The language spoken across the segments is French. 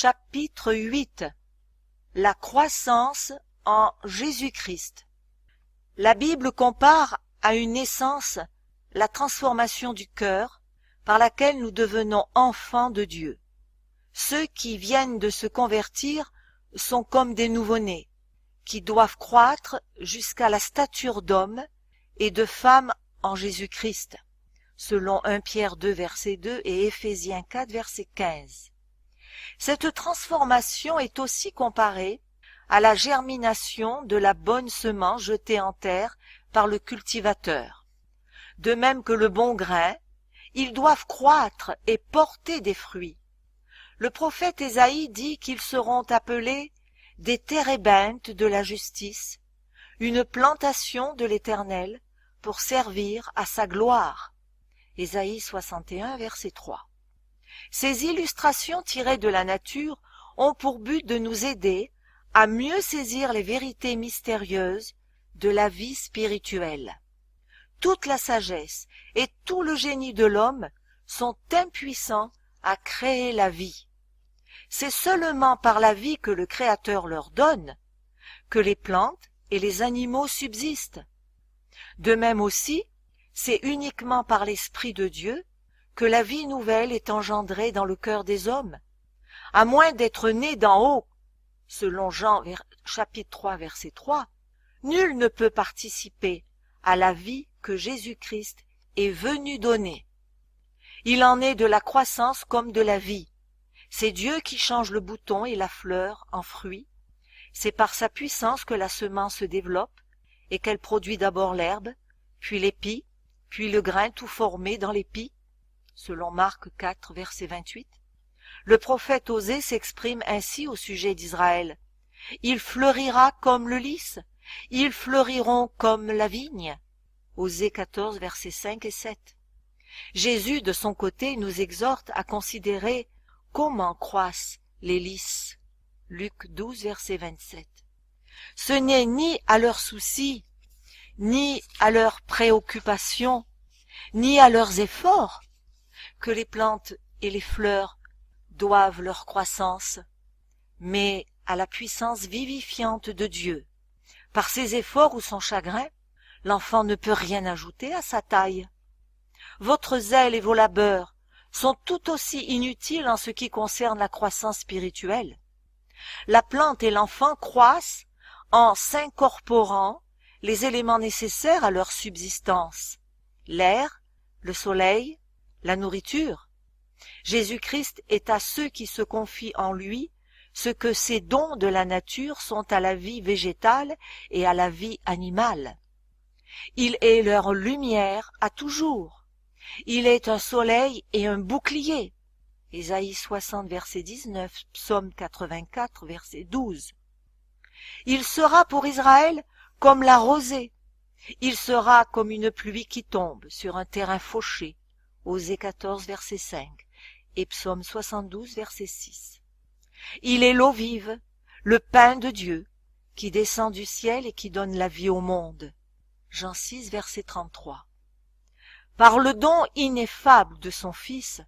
Chapitre 8. La croissance en Jésus-Christ. La Bible compare à une naissance la transformation du cœur par laquelle nous devenons enfants de Dieu. Ceux qui viennent de se convertir sont comme des nouveau-nés, qui doivent croître jusqu'à la stature d'homme et de femme en Jésus-Christ, selon 1 Pierre 2, verset 2 et Éphésiens 4, verset 15. Cette transformation est aussi comparée à la germination de la bonne semence jetée en terre par le cultivateur. De même que le bon grain, ils doivent croître et porter des fruits. Le prophète Ésaïe dit qu'ils seront appelés des térébintes de la justice, une plantation de l'Éternel pour servir à sa gloire. Ésaïe 61, verset 3. Ces illustrations tirées de la nature ont pour but de nous aider à mieux saisir les vérités mystérieuses de la vie spirituelle. Toute la sagesse et tout le génie de l'homme sont impuissants à créer la vie. C'est seulement par la vie que le Créateur leur donne que les plantes et les animaux subsistent. De même aussi, c'est uniquement par l'Esprit de Dieu que la vie nouvelle est engendrée dans le cœur des hommes. À moins d'être né d'en haut, selon Jean chapitre 3 verset 3, nul ne peut participer à la vie que Jésus-Christ est venu donner. Il en est de la croissance comme de la vie. C'est Dieu qui change le bouton et la fleur en fruit. C'est par sa puissance que la semence se développe et qu'elle produit d'abord l'herbe, puis l'épi, puis le grain tout formé dans l'épi, selon Marc 4, verset 28. Le prophète Osée s'exprime ainsi au sujet d'Israël. Il fleurira comme le lys, ils fleuriront comme la vigne. Osée 14, versets 5 et 7. Jésus, de son côté, nous exhorte à considérer comment croissent les lys. Luc 12, verset 27. Ce n'est ni à leurs soucis, ni à leurs préoccupations, ni à leurs efforts que les plantes et les fleurs doivent leur croissance, mais à la puissance vivifiante de Dieu. Par ses efforts ou son chagrin, l'enfant ne peut rien ajouter à sa taille. Votre zèle et vos labeurs sont tout aussi inutiles en ce qui concerne la croissance spirituelle. La plante et l'enfant croissent en s'incorporant les éléments nécessaires à leur subsistance, l'air, le soleil, la nourriture. Jésus-Christ est à ceux qui se confient en lui ce que ces dons de la nature sont à la vie végétale et à la vie animale. Il est leur lumière à toujours. Il est un soleil et un bouclier. Ésaïe 60, verset 19, Psaume 84, verset 12. Il sera pour Israël comme la rosée. Il sera comme une pluie qui tombe sur un terrain fauché. Osée 14, verset 5 et Psaume 72, verset 6. Il est l'eau vive, le pain de Dieu, qui descend du ciel et qui donne la vie au monde. Jean 6, verset 33. Par le don ineffable de son Fils,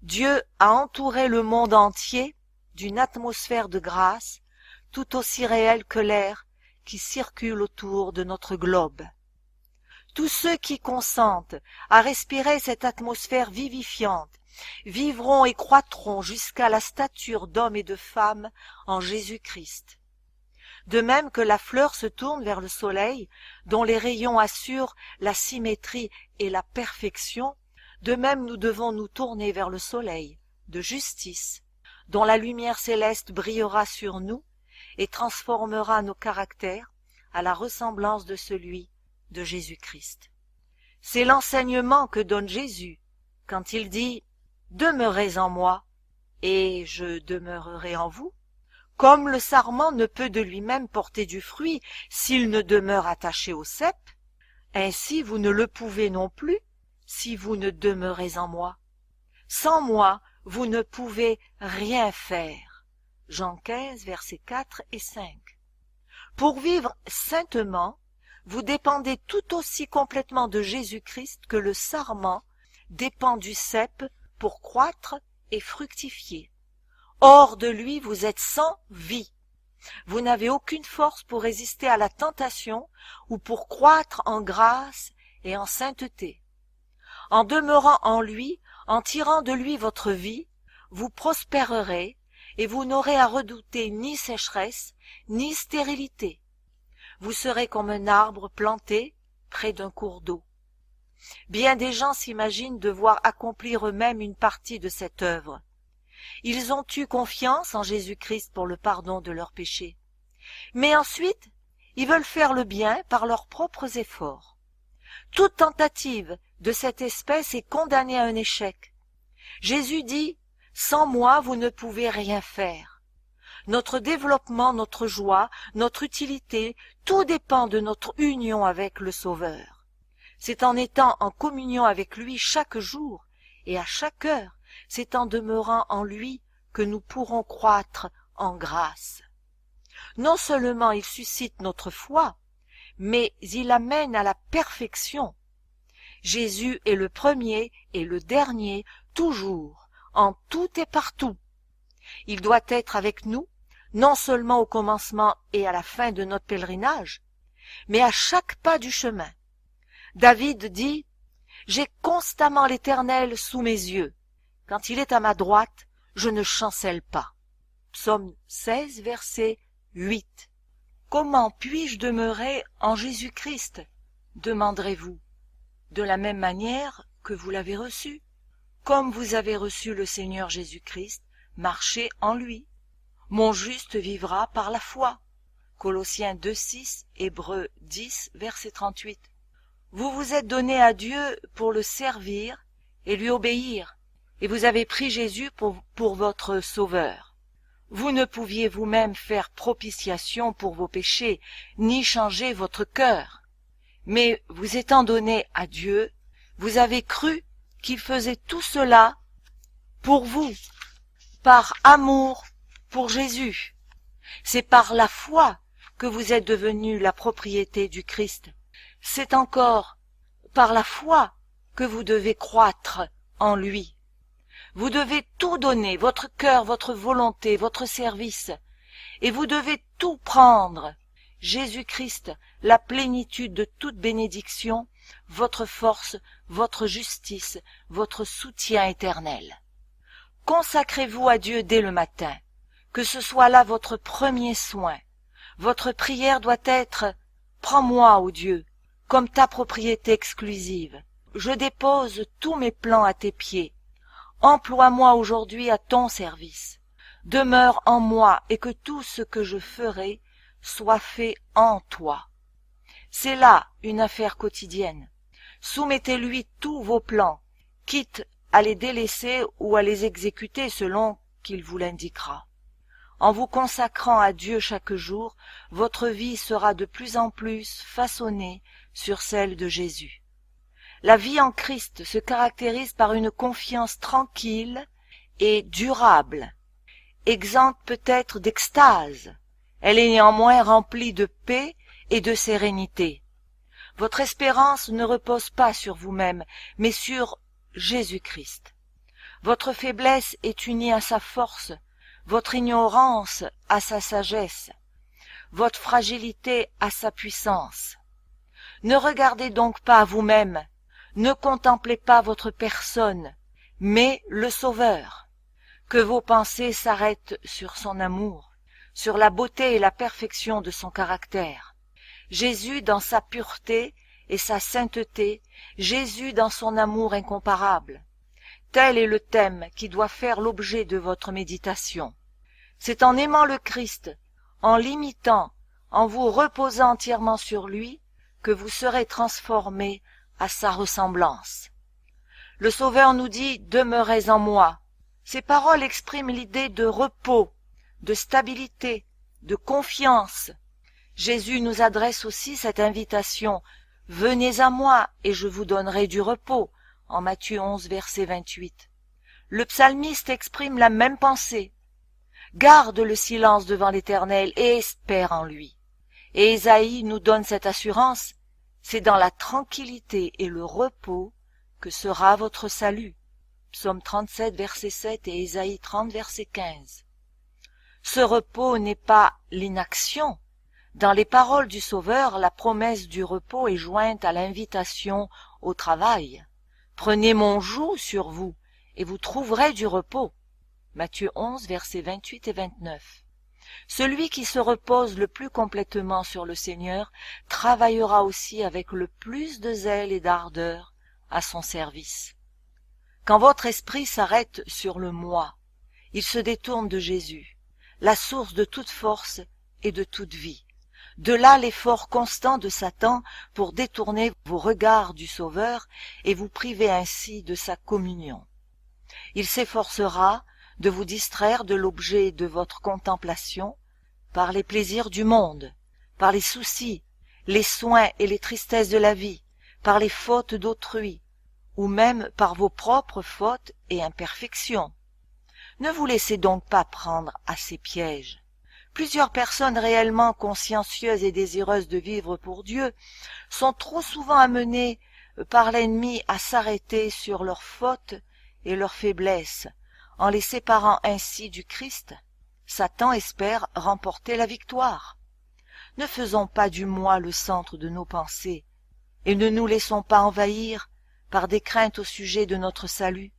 Dieu a entouré le monde entier d'une atmosphère de grâce tout aussi réelle que l'air qui circule autour de notre globe. Tous ceux qui consentent à respirer cette atmosphère vivifiante vivront et croîtront jusqu'à la stature d'hommes et de femmes en Jésus-Christ. De même que la fleur se tourne vers le soleil, dont les rayons assurent la symétrie et la perfection, de même nous devons nous tourner vers le soleil de justice, dont la lumière céleste brillera sur nous et transformera nos caractères à la ressemblance de celui de Jésus-Christ. C'est l'enseignement que donne Jésus quand il dit « Demeurez en moi, et je demeurerai en vous ». Comme le sarment ne peut de lui-même porter du fruit s'il ne demeure attaché au cep, ainsi vous ne le pouvez non plus si vous ne demeurez en moi. Sans moi, vous ne pouvez rien faire. Jean 15, versets 4 et 5. Pour vivre saintement, vous dépendez tout aussi complètement de Jésus-Christ que le sarment dépend du cep pour croître et fructifier. Hors de lui, vous êtes sans vie. Vous n'avez aucune force pour résister à la tentation ou pour croître en grâce et en sainteté. En demeurant en lui, en tirant de lui votre vie, vous prospérerez et vous n'aurez à redouter ni sécheresse, ni stérilité. Vous serez comme un arbre planté près d'un cours d'eau. Bien des gens s'imaginent devoir accomplir eux-mêmes une partie de cette œuvre. Ils ont eu confiance en Jésus-Christ pour le pardon de leurs péchés. Mais ensuite, ils veulent faire le bien par leurs propres efforts. Toute tentative de cette espèce est condamnée à un échec. Jésus dit « Sans moi, vous ne pouvez rien faire ». Notre développement, notre joie, notre utilité, tout dépend de notre union avec le Sauveur. C'est en étant en communion avec lui chaque jour et à chaque heure, c'est en demeurant en lui que nous pourrons croître en grâce. Non seulement il suscite notre foi, mais il amène à la perfection. Jésus est le premier et le dernier, toujours, en tout et partout. Il doit être avec nous, non seulement au commencement et à la fin de notre pèlerinage, mais à chaque pas du chemin. David dit « J'ai constamment l'Éternel sous mes yeux. Quand il est à ma droite, je ne chancelle pas. » Psaume 16, verset 8. Comment puis-je demeurer en Jésus-Christ, demanderez-vous? De la même manière que vous l'avez reçu. Comme vous avez reçu le Seigneur Jésus-Christ, marchez en lui. Mon juste vivra par la foi. Colossiens 2,6, Hébreux 10, verset 38. Vous vous êtes donné à Dieu pour le servir et lui obéir, et vous avez pris Jésus pour votre Sauveur. Vous ne pouviez vous-même faire propitiation pour vos péchés, ni changer votre cœur. Mais vous étant donné à Dieu, vous avez cru qu'il faisait tout cela pour vous, par amour pour Jésus. C'est par la foi que vous êtes devenus la propriété du Christ. C'est encore par la foi que vous devez croître en lui. Vous devez tout donner, votre cœur, votre volonté, votre service, et vous devez tout prendre. Jésus-Christ, la plénitude de toute bénédiction, votre force, votre justice, votre soutien éternel. Consacrez-vous à Dieu dès le matin, que ce soit là votre premier soin. Votre prière doit être « Prends-moi, ô Dieu, comme ta propriété exclusive. Je dépose tous mes plans à tes pieds. Emploie-moi aujourd'hui à ton service. Demeure en moi et que tout ce que je ferai soit fait en toi. » C'est là une affaire quotidienne. Soumettez-lui tous vos plans, quitte à les délaisser ou à les exécuter selon qu'il vous l'indiquera. En vous consacrant à Dieu chaque jour, votre vie sera de plus en plus façonnée sur celle de Jésus. La vie en Christ se caractérise par une confiance tranquille et durable, exempte peut-être d'extase. Elle est néanmoins remplie de paix et de sérénité. Votre espérance ne repose pas sur vous-même, mais sur Jésus-Christ. Votre faiblesse est unie à sa force, votre ignorance à sa sagesse, votre fragilité à sa puissance. Ne regardez donc pas à vous-même, ne contemplez pas votre personne, mais le Sauveur. Que vos pensées s'arrêtent sur son amour, sur la beauté et la perfection de son caractère. Jésus dans sa pureté et sa sainteté, Jésus dans son amour incomparable. Tel est le thème qui doit faire l'objet de votre méditation. C'est en aimant le Christ, en l'imitant, en vous reposant entièrement sur lui, que vous serez transformés à sa ressemblance. Le Sauveur nous dit « Demeurez en moi ». Ces paroles expriment l'idée de repos, de stabilité, de confiance. Jésus nous adresse aussi cette invitation « Venez à moi et je vous donnerai du repos » en Matthieu 11, verset 28. Le psalmiste exprime la même pensée. Garde le silence devant l'Éternel et espère en lui. Et Ésaïe nous donne cette assurance, c'est dans la tranquillité et le repos que sera votre salut. Psaume 37, verset 7 et Ésaïe 30, verset 15. Ce repos n'est pas l'inaction. Dans les paroles du Sauveur, la promesse du repos est jointe à l'invitation au travail. Prenez mon joug sur vous, et vous trouverez du repos. Matthieu 11, versets 28 et 29. Celui qui se repose le plus complètement sur le Seigneur travaillera aussi avec le plus de zèle et d'ardeur à son service. Quand votre esprit s'arrête sur le moi, il se détourne de Jésus, la source de toute force et de toute vie. De là l'effort constant de Satan pour détourner vos regards du Sauveur et vous priver ainsi de sa communion. Il s'efforcera de vous distraire de l'objet de votre contemplation par les plaisirs du monde, par les soucis, les soins et les tristesses de la vie, par les fautes d'autrui, ou même par vos propres fautes et imperfections. Ne vous laissez donc pas prendre à ces pièges. Plusieurs personnes réellement consciencieuses et désireuses de vivre pour Dieu sont trop souvent amenées par l'ennemi à s'arrêter sur leurs fautes et leurs faiblesses. En les séparant ainsi du Christ, Satan espère remporter la victoire. Ne faisons pas du moi le centre de nos pensées et ne nous laissons pas envahir par des craintes au sujet de notre salut.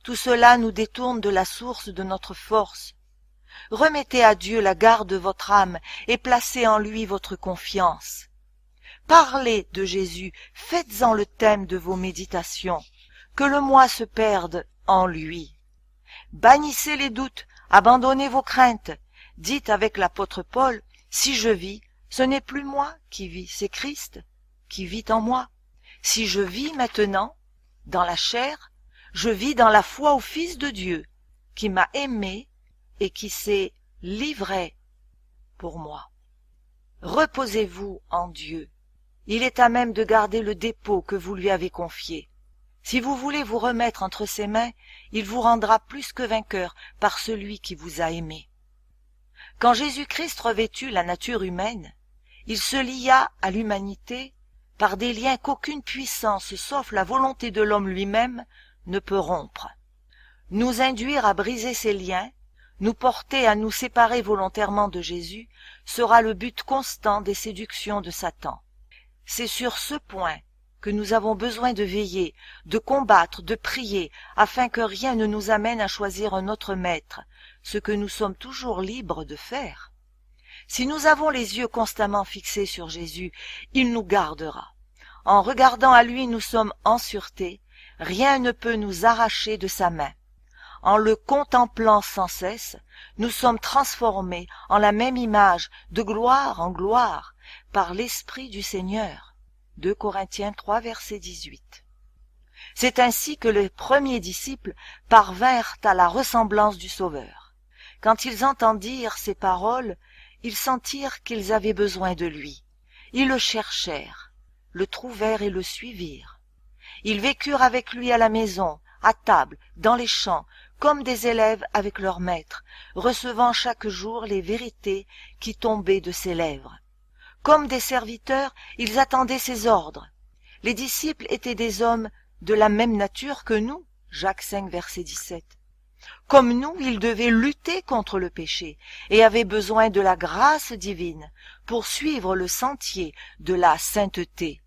Tout cela nous détourne de la source de notre force. Remettez à Dieu la garde de votre âme et placez en lui votre confiance. Parlez de Jésus, faites-en le thème de vos méditations, que le moi se perde en lui. Bannissez les doutes, abandonnez vos craintes. Dites avec l'apôtre Paul, « Si je vis, ce n'est plus moi qui vis, c'est Christ qui vit en moi. Si je vis maintenant, dans la chair, je vis dans la foi au Fils de Dieu, qui m'a aimé et qui s'est livré pour moi. » Reposez-vous en Dieu. Il est à même de garder le dépôt que vous lui avez confié. Si vous voulez vous remettre entre ses mains, il vous rendra plus que vainqueur par celui qui vous a aimé. Quand Jésus-Christ revêtut la nature humaine, il se lia à l'humanité par des liens qu'aucune puissance, sauf la volonté de l'homme lui-même, ne peut rompre. Nous induire à briser ces liens, nous porter à nous séparer volontairement de Jésus, sera le but constant des séductions de Satan. C'est sur ce point que nous avons besoin de veiller, de combattre, de prier, afin que rien ne nous amène à choisir un autre maître, ce que nous sommes toujours libres de faire. Si nous avons les yeux constamment fixés sur Jésus, il nous gardera. En regardant à lui, nous sommes en sûreté, rien ne peut nous arracher de sa main. En le contemplant sans cesse, nous sommes transformés en la même image, de gloire en gloire, par l'Esprit du Seigneur. 2 Corinthiens 3, verset 18. C'est ainsi que les premiers disciples parvinrent à la ressemblance du Sauveur. Quand ils entendirent ces paroles, ils sentirent qu'ils avaient besoin de lui. Ils le cherchèrent, le trouvèrent et le suivirent. Ils vécurent avec lui à la maison, à table, dans les champs, comme des élèves avec leur maître, recevant chaque jour les vérités qui tombaient de ses lèvres. Comme des serviteurs, ils attendaient ses ordres. Les disciples étaient des hommes de la même nature que nous, Jacques 5, verset 17. Comme nous, ils devaient lutter contre le péché et avaient besoin de la grâce divine pour suivre le sentier de la sainteté.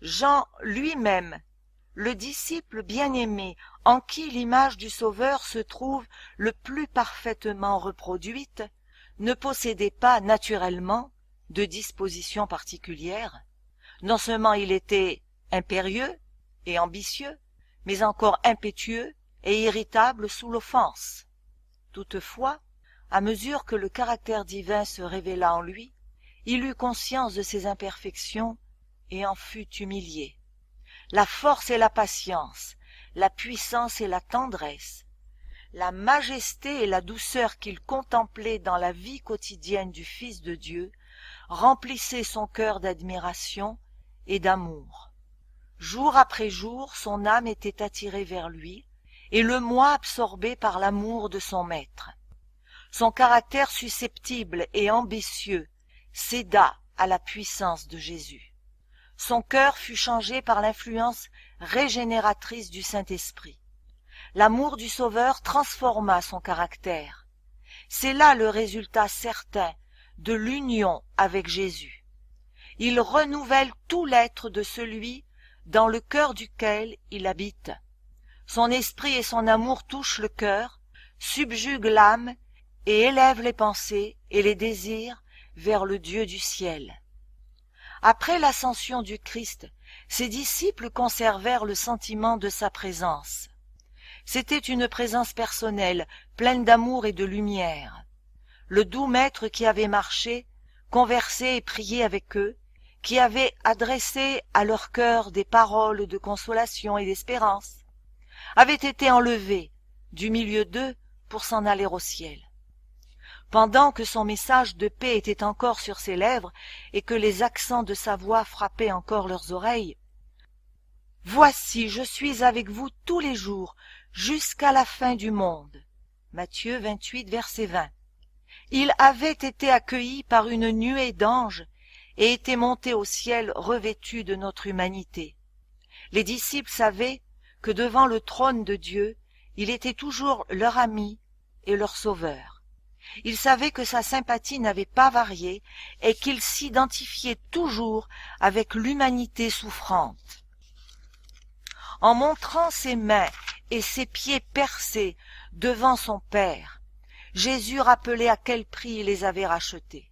Jean lui-même, le disciple bien-aimé en qui l'image du Sauveur se trouve le plus parfaitement reproduite, ne possédait pas naturellement de dispositions particulières. Non seulement il était impérieux et ambitieux, mais encore impétueux et irritable sous l'offense. Toutefois, à mesure que le caractère divin se révéla en lui, il eut conscience de ses imperfections et en fut humilié. La force et la patience, la puissance et la tendresse, la majesté et la douceur qu'il contemplait dans la vie quotidienne du Fils de Dieu remplissaient son cœur d'admiration et d'amour. Jour après jour, son âme était attirée vers lui, et le moi absorbé par l'amour de son maître. Son caractère susceptible et ambitieux céda à la puissance de Jésus. Son cœur fut changé par l'influence régénératrice du Saint-Esprit. L'amour du Sauveur transforma son caractère. C'est là le résultat certain de l'union avec Jésus. Il renouvelle tout l'être de celui dans le cœur duquel il habite. Son esprit et son amour touchent le cœur, subjuguent l'âme et élèvent les pensées et les désirs vers le Dieu du ciel. Après l'ascension du Christ, ses disciples conservèrent le sentiment de sa présence. C'était une présence personnelle, pleine d'amour et de lumière. Le doux maître qui avait marché, conversé et prié avec eux, qui avait adressé à leur cœur des paroles de consolation et d'espérance, avait été enlevé du milieu d'eux pour s'en aller au ciel. Pendant que son message de paix était encore sur ses lèvres et que les accents de sa voix frappaient encore leurs oreilles, « Voici, je suis avec vous tous les jours, jusqu'à la fin du monde. » Matthieu 28, verset 20. Il avait été accueilli par une nuée d'anges et était monté au ciel revêtu de notre humanité. Les disciples savaient que devant le trône de Dieu, il était toujours leur ami et leur sauveur. Ils savaient que sa sympathie n'avait pas varié et qu'il s'identifiait toujours avec l'humanité souffrante. En montrant ses mains et ses pieds percés devant son Père, Jésus rappelait à quel prix il les avait rachetés.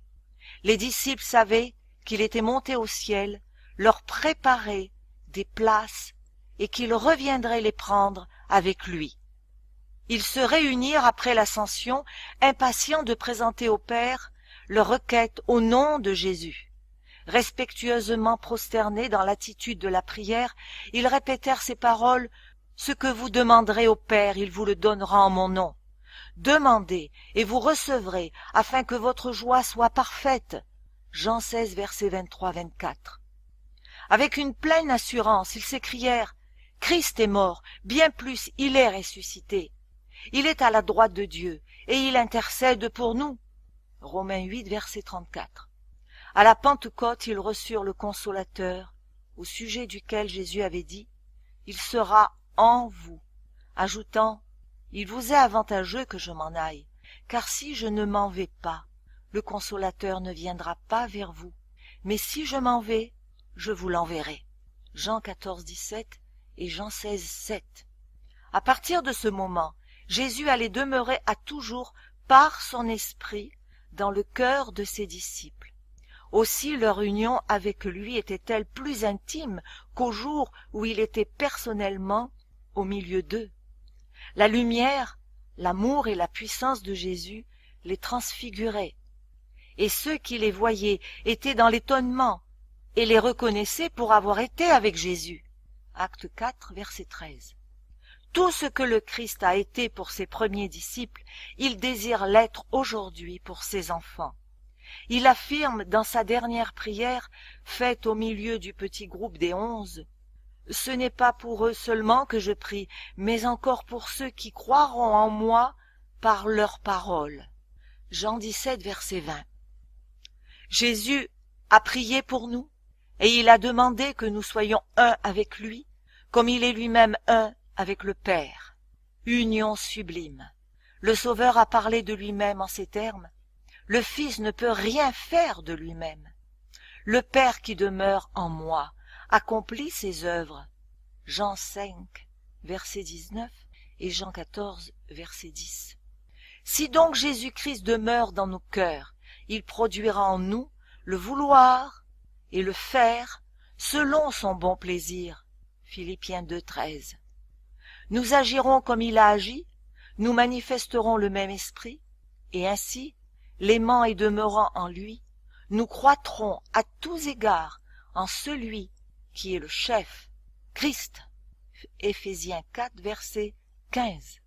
Les disciples savaient qu'il était monté au ciel, leur préparer des places et qu'il reviendrait les prendre avec lui. Ils se réunirent après l'ascension, impatients de présenter au Père leur requête au nom de Jésus. Respectueusement prosternés dans l'attitude de la prière, ils répétèrent ces paroles: « Ce que vous demanderez au Père, il vous le donnera en mon nom. Demandez et vous recevrez, afin que votre joie soit parfaite. » Jean 16, versets 23-24. Avec une pleine assurance, ils s'écrièrent: « Christ est mort, bien plus, il est ressuscité. Il est à la droite de Dieu, et il intercède pour nous. » Romains 8, verset 34. À la Pentecôte, ils reçurent le Consolateur, au sujet duquel Jésus avait dit: « Il sera en vous », ajoutant: « Il vous est avantageux que je m'en aille, car si je ne m'en vais pas, le Consolateur ne viendra pas vers vous, mais si je m'en vais, je vous l'enverrai. » Jean 14, 17 et Jean 16, 7. À partir de ce moment, Jésus allait demeurer à toujours par son esprit dans le cœur de ses disciples. Aussi leur union avec lui était-elle plus intime qu'au jour où il était personnellement au milieu d'eux. La lumière, l'amour et la puissance de Jésus les transfiguraient, et ceux qui les voyaient étaient dans l'étonnement et les reconnaissaient pour avoir été avec Jésus. Acte 4, verset 13. Tout ce que le Christ a été pour ses premiers disciples, il désire l'être aujourd'hui pour ses enfants. Il affirme dans sa dernière prière, faite au milieu du petit groupe des 11, « Ce n'est pas pour eux seulement que je prie, mais encore pour ceux qui croiront en moi par leur parole. » Jean 17, verset 20. Jésus a prié pour nous, et il a demandé que nous soyons un avec lui, comme il est lui-même un avec le Père. Union sublime. Le Sauveur a parlé de lui-même en ces termes: « Le Fils ne peut rien faire de lui-même. Le Père qui demeure en moi accomplit ses œuvres. » Jean 5, verset 19 et Jean 14, verset 10. Si donc Jésus-Christ demeure dans nos cœurs, il produira en nous le vouloir et le faire selon son bon plaisir. Philippiens 2, 13. Nous agirons comme il a agi, nous manifesterons le même esprit, et ainsi, l'aimant et demeurant en lui, nous croîtrons à tous égards en celui qui est le chef, Christ. Éphésiens 4, verset 15.